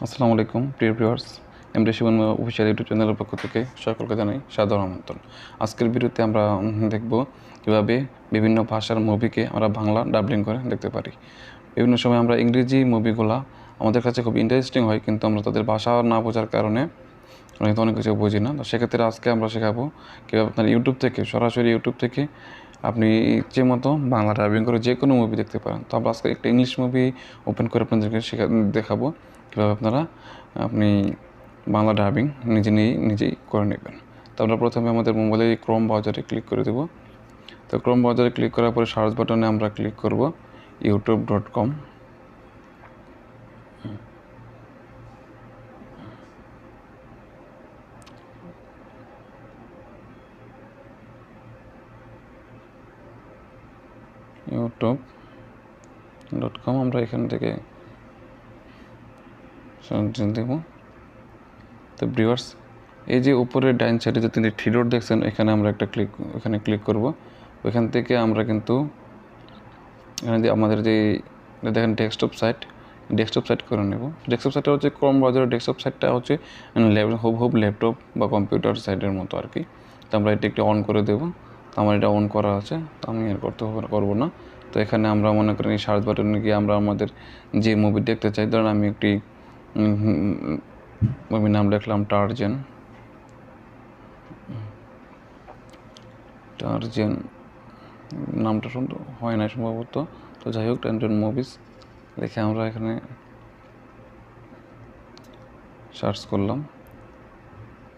আসসালামু আলাইকুম প্রিয় viewers, MD Shivan official YouTube চ্যানেলের পক্ষ থেকে সকলকে জানাই সাদর আমন্ত্রণ। আজকের ভিডিওতে আমরা দেখব কীভাবে বিভিন্ন ভাষার মুভিকে আমরা বাংলা ডাবলিং করে দেখতে পারি। বিভিন্ন সময় আমরা ইংরেজি মুভিগুলা আমাদের কাছে খুব ইন্টারেস্টিং হয়, কিন্তু আমরা তাদের ভাষা না বোঝার কারণে হয়তো অনেক কিছু বুঝি না। তো সেক্ষেত্রে আজকে আমরা শেখাবো কীভাবে আপনার ইউটিউব থেকে সরাসরি ইউটিউব থেকে আপনি ইচ্ছে মতো বাংলা ডাবিং করে যে কোনো মুভি দেখতে পারেন। তো আমরা আজকে একটা ইংলিশ মুভি ওপেন করে আপনাদেরকে দেখাবো কীভাবে আপনি বাংলা ডাবিং নিজেই করে নেবেন। তো আমরা প্রথমে আমাদের মোবাইলে ক্রোম ব্রাউজারে ক্লিক করে দেব। তো ক্রোম ব্রাউজারে ক্লিক করার পরে সার্চ বাটনে আমরা ক্লিক করব youtube.com। youtube.com আমরা এখান থেকে দেব। তো ভিউয়ার্স, এই যে উপরে ডাইন সাইডে যে তিনি থ্রি ডট দেখছেন, এখানে আমরা এখানে ক্লিক করব। ওইখান থেকে আমরা কিন্তু এখানে যে আমাদের যে দেখেন ডেস্কটপ সাইট করে নেব। ডেস্কটপ সাইটটা হচ্ছে ক্রোম ব্রাউজারের ডেস্কটপ সাইটটা হচ্ছে হুবহুব ল্যাপটপ বা কম্পিউটার সাইটের মতো আর কি। তো আমরা এটা একটু অন করে দেব। তো আমার এটা অন করা আছে, তো আমি আর করবো না। তো এখানে আমরা মনে করেন এই সার্চ বাটনে গিয়ে আমরা আমাদের যে মুভি দেখতে চাই, ধরেন আমি একটি মুভির নাম লিখলাম টার্জেন। নামটা সুন্দর হয় না সম্ভবত, তো যাই হোক টার্জেন মুভিস লিখে আমরা এখানে সার্চ করলাম।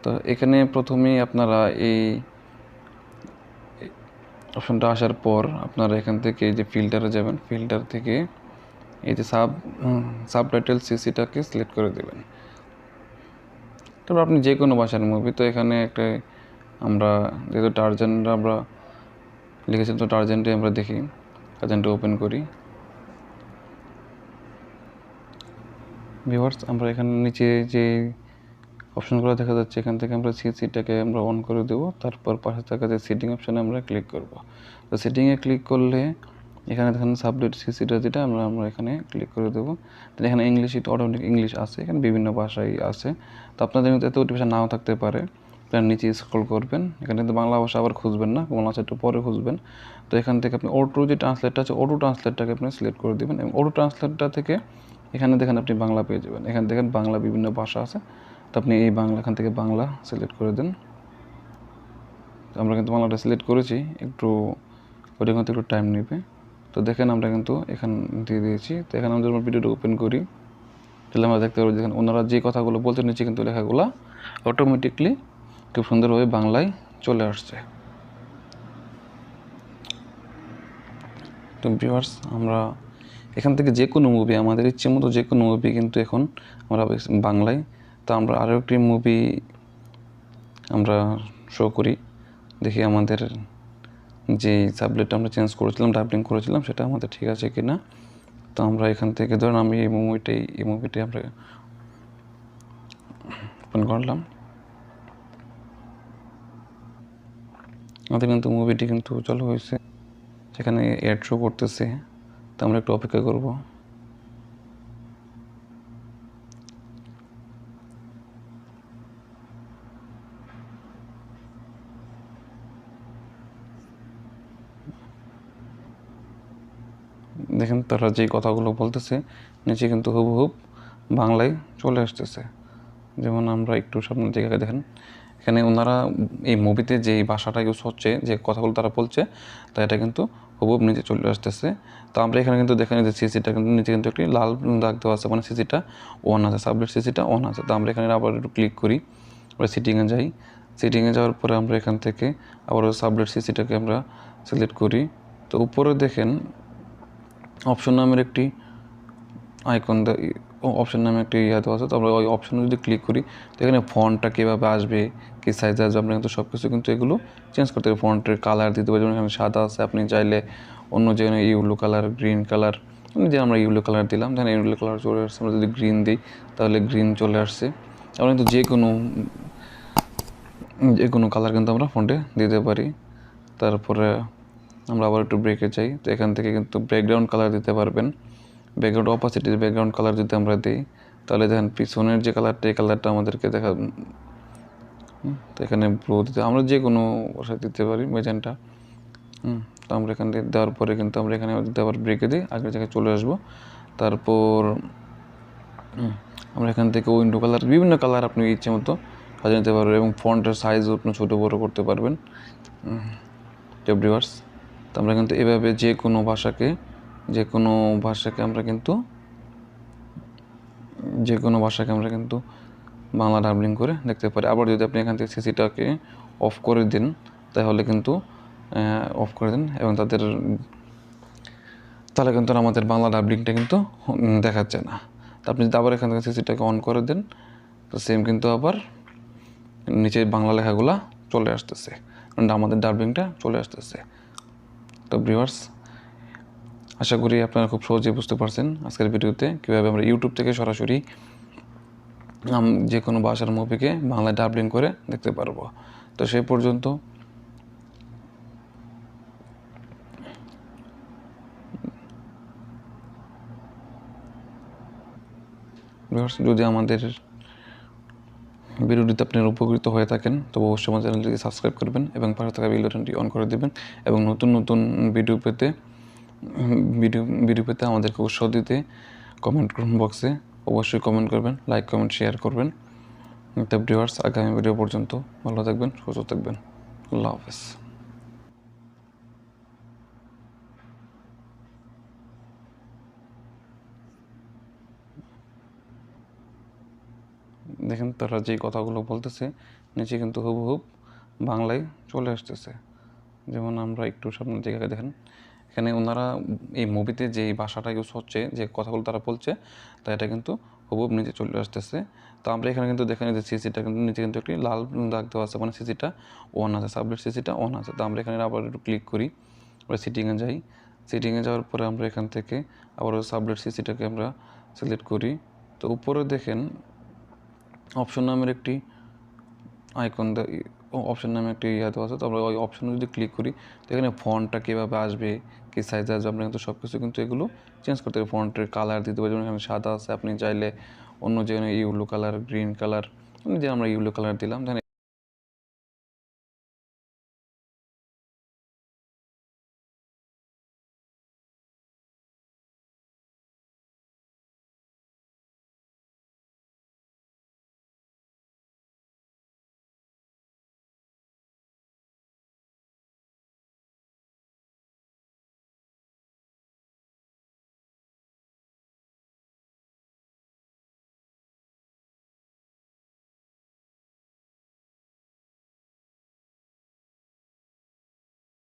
তো এখানে প্রথমেই আপনারা এই অপশনটা আসার পর আপনারা এখান থেকে এই যে ফিল্টারে যাবেন, ফিল্টার থেকে এই যে সাবটাইটেল সিসিটাকে সিলেক্ট করে দেবেন। তারপর আপনি যে কোনো ভাষার মুভি, তো এখানে একটা আমরা যেহেতু টার্জেনটা আমরা লিখেছি, তো টার্জেনটাই আমরা দেখি, টার্জেনটা ওপেন করি। ভিউয়ার্স, আমরা এখানে নিচে যে অপশনগুলো দেখা যাচ্ছে, এখান থেকে আমরা সিটাকে আমরা অন করে দেবো। তারপর পাশে থাকা যে সেটিং অপশানে আমরা ক্লিক করব। তো সেটিংয়ে ক্লিক করলে এখানে দেখেন সাবলেট সিসিটা যেটা আমরা এখানে ক্লিক করে দেবো। তো এখানে ইংলিশ, এটা অটোমেটিক ইংলিশ আছে, এখানে বিভিন্ন ভাষাই আছে। তো আপনাদের মধ্যে এতটি ভাষা নাও থাকতে পারে, আপনার নিচে স্ক্রল করবেন, এখানে কিন্তু বাংলা ভাষা আবার খুঁজবেন না, বাংলা ভাষা একটু পরে খুঁজবেন। তো এখান থেকে আপনি অটো যে ট্রান্সলেটটা আছে, অটো ট্রান্সলেটটাকে আপনি সিলেক্ট করে দেবেন, এবং অটো ট্রান্সলেটটা থেকে এখানে দেখেন আপনি বাংলা পেয়ে যাবেন। এখানে দেখেন বাংলা বিভিন্ন ভাষা আছে, তো আপনি এই এখান থেকে বাংলা সিলেক্ট করে দেন। আমরা কিন্তু বাংলাটা সিলেক্ট করেছি, ওটা কিন্তু একটু টাইম নেবে। তো দেখেন আমরা কিন্তু এখান দিয়ে দিয়েছি। তো এখানে আমরা যখন ভিডিওটা ওপেন করি, তাহলে আমরা দেখতে পাবো দেখেন ওনারা যে কথাগুলো বলতে নিচে কিন্তু লেখাগুলো অটোমেটিকলি খুব সুন্দরভাবে বাংলায় চলে আসছে। তো ভিউয়ার্স, আমরা এখান থেকে যে কোনো মুভি, আমাদের ইচ্ছে মতো যে কোনো মুভি কিন্তু এখন আমরা বাংলায়। তো আমরা আরও একটি মুভি আমরা শো করি, দেখি আমাদের যে সাবলেটটা আমরা চেঞ্জ করেছিলাম, ডাবলিং করেছিলাম, সেটা আমাদের ঠিক আছে কি না। তো আমরা এখান থেকে ধরুন আমি এই মুভিটাই আমরা ওপেন করলাম। আমাদের কিন্তু মুভিটি কিন্তু চালু হয়েছে, সেখানে অ্যাড শো করতেছে। তো আমরা একটু অপেক্ষা করব। দেখেন তারা যে কথাগুলো বলতেছে নিচে কিন্তু হুবহুব বাংলায় চলে আসতেছে। যেমন আমরা একটু সামনের দিকে দেখেন, এখানে ওনারা এই মুভিতে যে ভাষাটা ইউজ হচ্ছে, যে কথাগুলো তারা বলছে, তা এটা কিন্তু হুবহুব নিচে চলে আসতেছে। তো আমরা এখানে কিন্তু দেখেন যে সিসিটা কিন্তু নিচে কিন্তু একটি লাল দাগ দেওয়া আছে, মানে সিসিটা অন আছে, সাবলেট সিসিটা অন আছে। তো আমরা এখানে আবার একটু ক্লিক করি, আমরা সিটিংয়ে যাই। সিটিংয়ে যাওয়ার পরে আমরা এখান থেকে আবার সাবলেট সিসিটাকে আমরা সিলেক্ট করি। তো উপরে দেখেন অপশন নামের একটি অপশন নামে একটি দেওয়া আছে। তো আমরা ওই অপশনে যদি ক্লিক করি, তো এখানে ফন্টটা কীভাবে আসবে, কী সাইজে আসবে, আমরা কিন্তু সব কিছু কিন্তু এগুলো চেঞ্জ করতে পারি। ফন্টের কালার দিতে পারি, যেমন এখানে সাদা আছে, আপনি চাইলে অন্য যেখানে ইয়েলো কালার, গ্রিন কালার, যে আমরা ইয়েলো কালার দিলাম, তাহলে ইয়েলো কালার চলে আসছে। আমরা যদি গ্রিন দিই, তাহলে গ্রিন চলে আসছে। আমরা কিন্তু যে কোনো কালার কিন্তু আমরা ফন্টে দিতে পারি। তারপরে আমরা আবার একটু ব্রেকে যাই। তো এখান থেকে কিন্তু ব্যাকগ্রাউন্ড কালার দিতে পারবেন। ব্যাকগ্রাউন্ড অপাসিটি, ব্যাকগ্রাউন্ড কালার যদি আমরা দিই, তাহলে দেখেন পিছনের যে কালারটা, এই কালারটা আমাদেরকে দেখা। তো এখানে ব্লু দিতে আমরা যে কোনো ভাষায় দিতে পারি ম্যাজেন্টা। তো আমরা এখান থেকে দেওয়ার পরে কিন্তু আমরা এখানে দেওয়ার ব্রেকে দিই, আগের জায়গায় চলে আসবো। তারপর আমরা এখান থেকে উইন্ডো কালার, বিভিন্ন কালার আপনি ইচ্ছে মতো সাজিয়ে নিতে পারবেন এবং ফন্টের সাইজও আপনি ছোটো বড়ো করতে পারবেন। ভিউয়ার্স, তো আমরা কিন্তু এভাবে যে কোনো ভাষাকে আমরা কিন্তু বাংলা ডাবলিং করে দেখতে পারি। আবার যদি আপনি এখান থেকে সিসিটাকে অফ করে দিন তাহলে কিন্তু এবং তাহলে কিন্তু আমাদের বাংলা ডাবলিংটা কিন্তু দেখাচ্ছে না। তো আপনি যদি আবার এখান থেকে সিসিটাকে অন করে দেন তো সেম কিন্তু আবার নিচে বাংলা লেখাগুলা চলে আসতেছে, আমাদের ডাবলিংটা চলে আসতেছে। তো ভিউয়ার্স, আশা করি আপনারা খুব সহজেই বুঝতে পারছেন আজকের ভিডিওতে কীভাবে আমরা ইউটিউব থেকে সরাসরি যে কোনো ভাষার মুভিকে বাংলায় ডাবলিং করে দেখতে পারবো। তো সেই পর্যন্ত যদি আমাদের ভিডিওটিতে আপনারা উপকৃত হয়ে থাকেন তবে অবশ্যই আমার চ্যানেলটিকে সাবস্ক্রাইব করবেন এবং পাশে থাকা বেল বাটনটি অন করে দেবেন এবং নতুন নতুন ভিডিও পেতে আমাদেরকে উৎসাহ দিতে কমেন্ট বক্সে অবশ্যই কমেন্ট করবেন, লাইক কমেন্ট শেয়ার করবেন। তো ভিউয়ার্স, আগামী ভিডিও পর্যন্ত ভালো থাকবেন, সুস্থ থাকবেন। আল্লাহ হাফেজ। দেখেন তারা যেই কথাগুলো বলতেছে নিচে কিন্তু হুবহুব বাংলায় চলে আসতেছে। যেমন আমরা একটু সামনের দিকে দেখেন, এখানে ওনারা এই মুভিতে যে ভাষাটা ইউজ হচ্ছে, যে কথাগুলো তারা বলছে, তা এটা কিন্তু হুবহুব নিচে চলে আসতেছে। তো আমরা এখানে কিন্তু দেখেন যে সিসিটা কিন্তু নিচে কিন্তু একটি লাল দাগ দেওয়া আছে, মানে সিসিটা অন আছে, সাবলেট সিসিটা অন আছে। তো আমরা এখানে আবার একটু ক্লিক করি, আমরা সিটিংয়ে যাই। সিটিংয়ে যাওয়ার পরে আমরা এখান থেকে আবার সাবলেট সিসিটাকে আমরা সিলেক্ট করি। তো উপরে দেখেন অপশন নামের একটি অপশন নামে একটি দেওয়া আছে। তো আমরা ওই অপশনে যদি ক্লিক করি তো এখানে ফন্টটা কীভাবে আসবে, কী সাইজ আসবে, আমরা কিন্তু সব কিছু কিন্তু এগুলো চেঞ্জ করতে পারি। ফন্টের কালার দিতে পারি, যেমন এখানে সাদা আছে, আপনি চাইলে অন্য যেখানে ইয়েলো কালার, গ্রিন কালার, যে আমরা ইয়েলো কালার দিলাম।